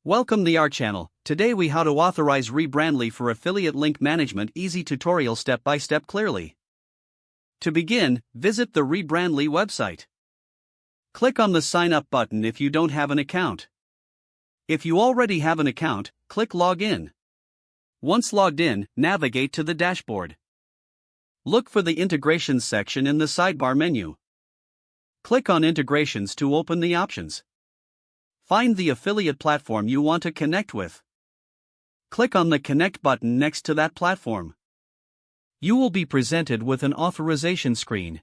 Welcome to our channel. Today we how to authorize Rebrandly for affiliate link management easy tutorial step by step clearly. To begin, visit the Rebrandly website. Click on the sign up button if you don't have an account. If you already have an account, click log in. Once logged in, navigate to the dashboard. Look for the integrations section in the sidebar menu. Click on integrations to open the options. Find the affiliate platform you want to connect with. Click on the Connect button next to that platform. You will be presented with an authorization screen.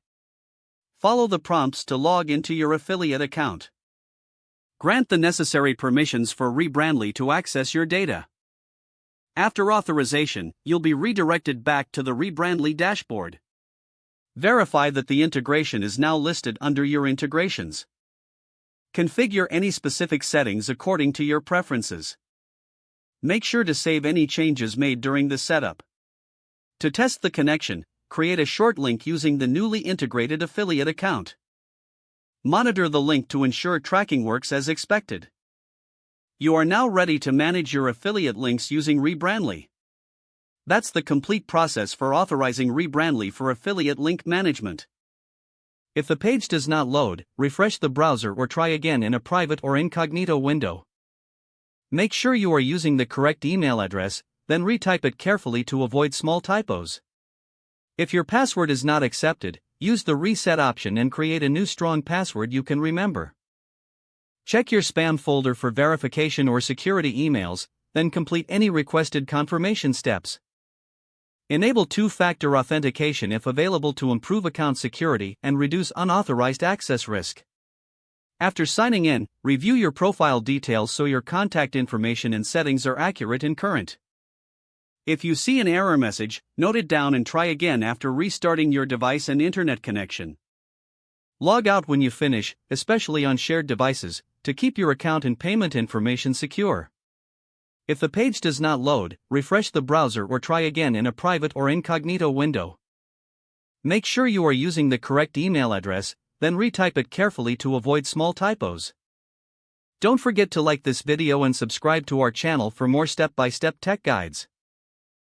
Follow the prompts to log into your affiliate account. Grant the necessary permissions for Rebrandly to access your data. After authorization, you'll be redirected back to the Rebrandly dashboard. Verify that the integration is now listed under your integrations. Configure any specific settings according to your preferences. Make sure to save any changes made during the setup. To test the connection, create a short link using the newly integrated affiliate account. Monitor the link to ensure tracking works as expected. You are now ready to manage your affiliate links using Rebrandly. That's the complete process for authorizing Rebrandly for affiliate link management. If the page does not load, refresh the browser or try again in a private or incognito window. Make sure you are using the correct email address, then retype it carefully to avoid small typos. If your password is not accepted, use the reset option and create a new strong password you can remember. Check your spam folder for verification or security emails, then complete any requested confirmation steps. Enable two-factor authentication if available to improve account security and reduce unauthorized access risk. After signing in, review your profile details so your contact information and settings are accurate and current. If you see an error message, note it down and try again after restarting your device and internet connection. Log out when you finish, especially on shared devices, to keep your account and payment information secure. If the page does not load, refresh the browser or try again in a private or incognito window. Make sure you are using the correct email address, then retype it carefully to avoid small typos. Don't forget to like this video and subscribe to our channel for more step-by-step tech guides.